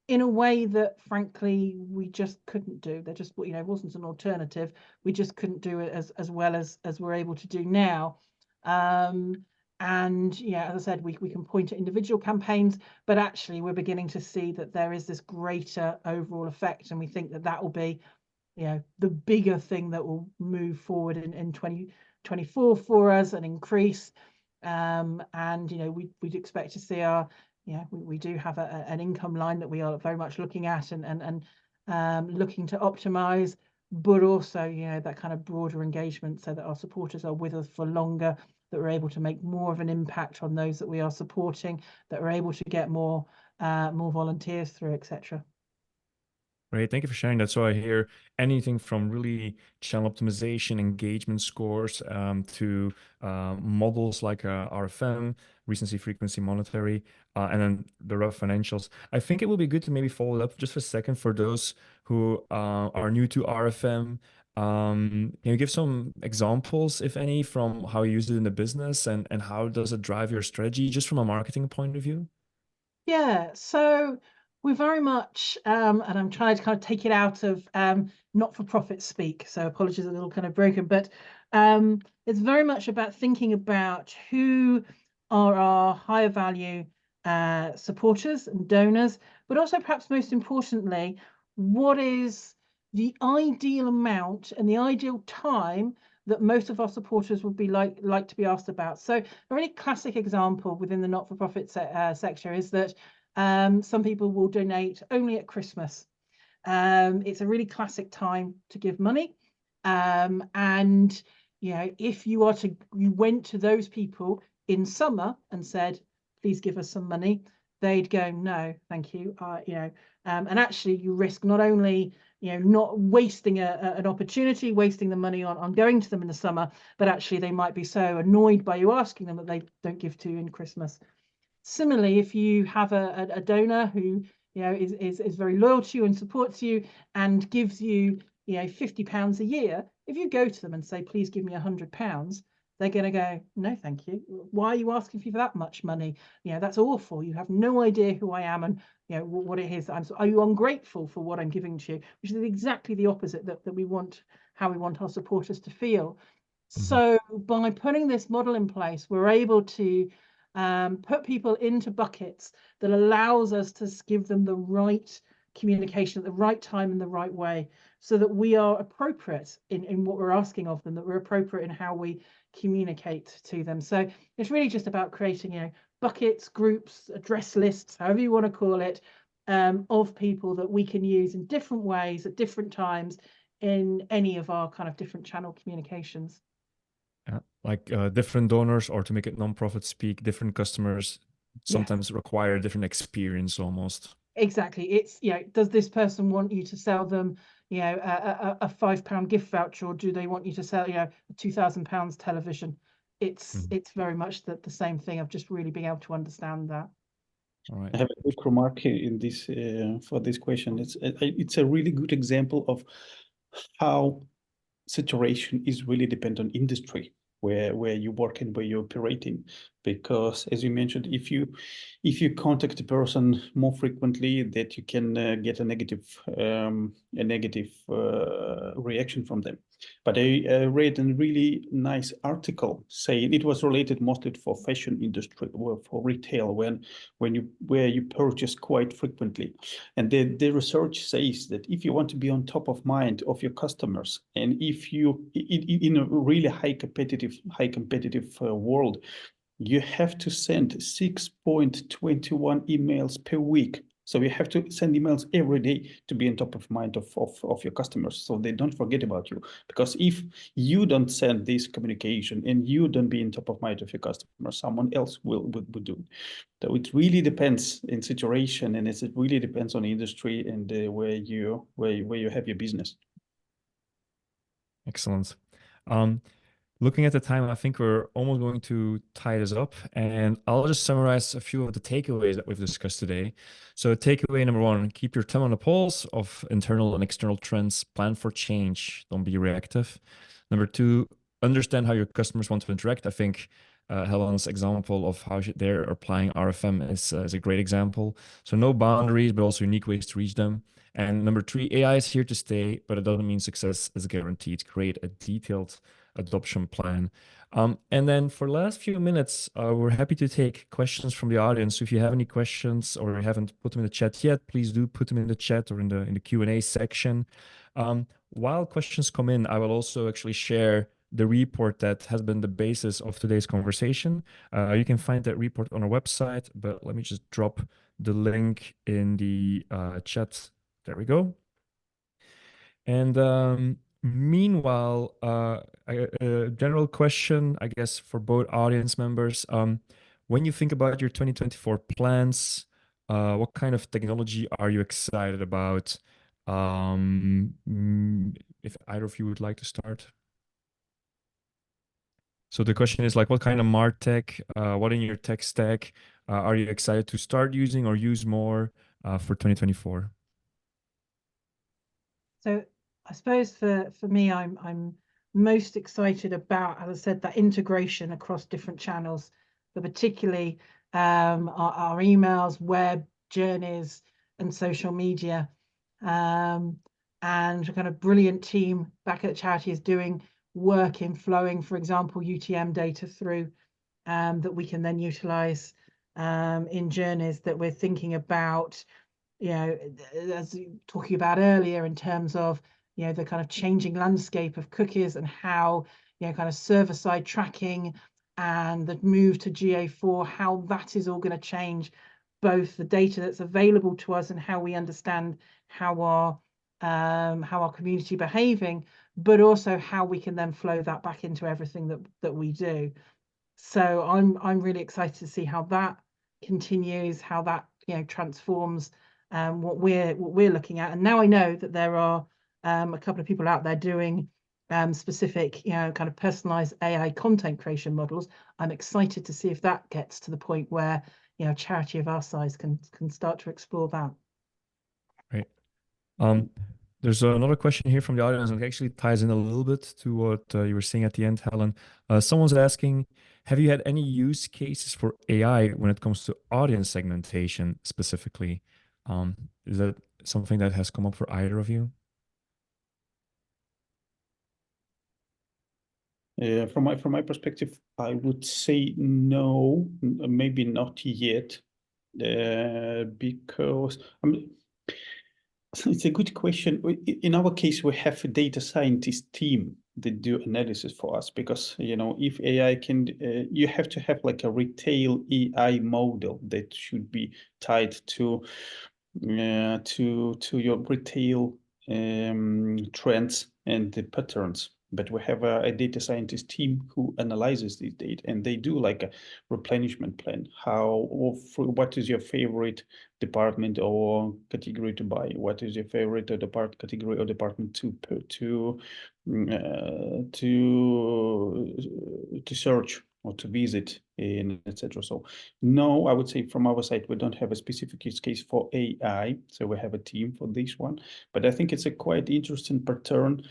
in a way that, frankly, we just couldn't do. There just, you know, wasn't an alternative. We just couldn't do it as well as we're able to do now. And yeah, as I said, we can point at individual campaigns, but actually we're beginning to see that there is this greater overall effect, and we think that that will be, you know, the bigger thing that will move forward in 2024 for us and increase. And you know, we'd expect to see our, yeah, we do have an income line that we are very much looking at and looking to optimize, but also, you know, that kind of broader engagement, so that our supporters are with us for longer, that we're able to make more of an impact on those that we are supporting, that we're able to get more volunteers through, etc. Great, thank you for sharing that. So I hear anything from really channel optimization, engagement scores, to models like RFM, recency, frequency, monetary, and then the rough financials. I think it will be good to maybe follow up just for a second for those who are new to RFM. Can you give some examples, if any, from how you use it in the business, and how does it drive your strategy just from a marketing point of view? Yeah, so we very much, and I'm trying to kind of take it out of not-for-profit speak, so apologies, a little kind of broken, but it's very much about thinking about who are our higher value supporters and donors, but also perhaps most importantly, what is the ideal amount and the ideal time that most of our supporters would be like to be asked about. So a really classic example within the not-for-profit sector is that some people will donate only at Christmas. It's a really classic time to give money. And you know, if you went to those people in summer and said, please give us some money, they'd go, no, thank you. You know, and actually you risk not only, you know, not wasting an opportunity, wasting the money on going to them in the summer, but actually they might be so annoyed by you asking them that they don't give to you in Christmas. Similarly, if you have a donor who, you know, is very loyal to you and supports you and gives you, you know, £50 a year, if you go to them and say, please give me £100, they're going to go, no, thank you. Why are you asking for that much money? You know, that's awful. You have no idea who I am and, you know, what it is. Are you ungrateful for what I'm giving to you? Which is exactly the opposite that we want, how we want our supporters to feel. Mm-hmm. So by putting this model in place, we're able to put people into buckets that allows us to give them the right communication at the right time in the right way, so that we are appropriate in what we're asking of them, that we're appropriate in how we communicate to them. So it's really just about creating, you know, buckets, groups, address lists, however you want to call it, of people that we can use in different ways at different times in any of our kind of different channel communications. Like different donors, or to make it non-profit speak, different customers sometimes require a different experience almost. Exactly. It's, you know, does this person want you to sell them, you know, a £5 gift voucher, or do they want you to sell, you know, a £2,000 television? It's very much the same thing of just really being able to understand that. All right. I have a quick remark in this for this question. It's a really good example of how saturation is really dependent on industry where you work and where you're operating. Because as you mentioned, if you contact a person more frequently, that you can get a negative reaction from them. But I read a really nice article saying it was related mostly for fashion industry or for retail, where you purchase quite frequently. And the research says that if you want to be on top of mind of your customers, and if you in a really high competitive world, you have to send 6.21 emails per week. So you have to send emails every day to be on top of mind of your customers, so they don't forget about you. Because if you don't send this communication and you don't be on top of mind of your customers, someone else will do it. So it really depends in situation, and it really depends on the industry and where you have your business. Excellent. Looking at the time, I think we're almost going to tie this up, and I'll just summarize a few of the takeaways that we've discussed today. So takeaway number one, keep your thumb on the pulse of internal and external trends, plan for change, don't be reactive. Number two, understand how your customers want to interact. I think Helen's example of how they're applying RFM is a great example. So no boundaries, but also unique ways to reach them. And number three, AI is here to stay, but it doesn't mean success is guaranteed. Create a detailed adoption plan. And then for the last few minutes, we're happy to take questions from the audience. So if you have any questions or you haven't put them in the chat yet, please do put them in the chat or in the Q&A section. While questions come in, I will also actually share the report that has been the basis of today's conversation. You can find that report on our website, but let me just drop the link in the chat. There we go. And meanwhile, a general question, I guess, for both audience members. When you think about your 2024 plans, what kind of technology are you excited about? If either of you would like to start. So the question is like, what kind of martech, what in your tech stack are you excited to start using or use more for 2024? So I suppose for me, I'm most excited about, as I said, that integration across different channels, but particularly our emails, web, journeys, and social media. And a kind of brilliant team back at the charity is doing work in flowing, for example, UTM data through that we can then utilize in journeys that we're thinking about, as talking about earlier, in terms of, the kind of changing landscape of cookies and how, kind of server-side tracking and the move to GA4, how that is all going to change both the data that's available to us and how we understand how our community behaving, but also how we can then flow that back into everything that we do. So I'm really excited to see how that continues, how that transforms what we're looking at. And now I know that there are a couple of people out there doing specific kind of personalized AI content creation models. I'm excited to see if that gets to the point where a charity of our size can start to explore that. Right. There's another question here from the audience, and it actually ties in a little bit to what you were saying at the end, Helen. Someone's asking, have you had any use cases for AI when it comes to audience segmentation specifically? Is that something that has come up for either of you? From my perspective, I would say no, maybe not yet, because it's a good question. In our case, we have a data scientist team that do analysis for us, because if AI can, you have to have like a retail AI model that should be tied to your retail trends and the patterns. But we have a data scientist team who analyzes this data, and they do like a replenishment plan. What is your favorite department or category to buy? What is your favorite category or department to search or to visit, and etc. So no, I would say from our side, we don't have a specific use case for AI. So we have a team for this one, but I think it's a quite interesting pattern.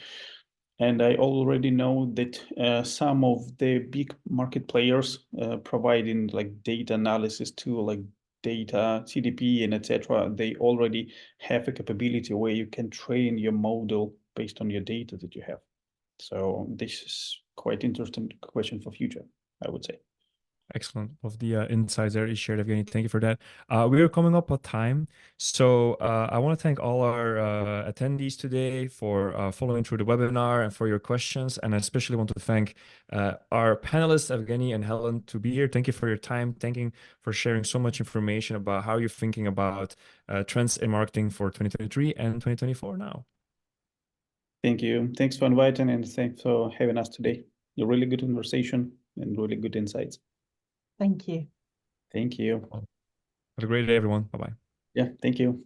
And I already know that some of the big market players providing like data analysis tool, like data, CDP, and etc. They already have a capability where you can train your model based on your data that you have. So this is quite interesting question for future, I would say. Excellent. Of the insights there you shared, Evgeny. Thank you for that. We are coming up on time. So I want to thank all our attendees today for following through the webinar and for your questions. And I especially want to thank our panelists, Evgeny and Helen, to be here. Thank you for your time. Thank you for sharing so much information about how you're thinking about trends in marketing for 2023 and 2024 now. Thank you. Thanks for inviting and thanks for having us today. A really good conversation and really good insights. Thank you. Thank you. Have a great day, everyone. Bye-bye. Yeah, thank you.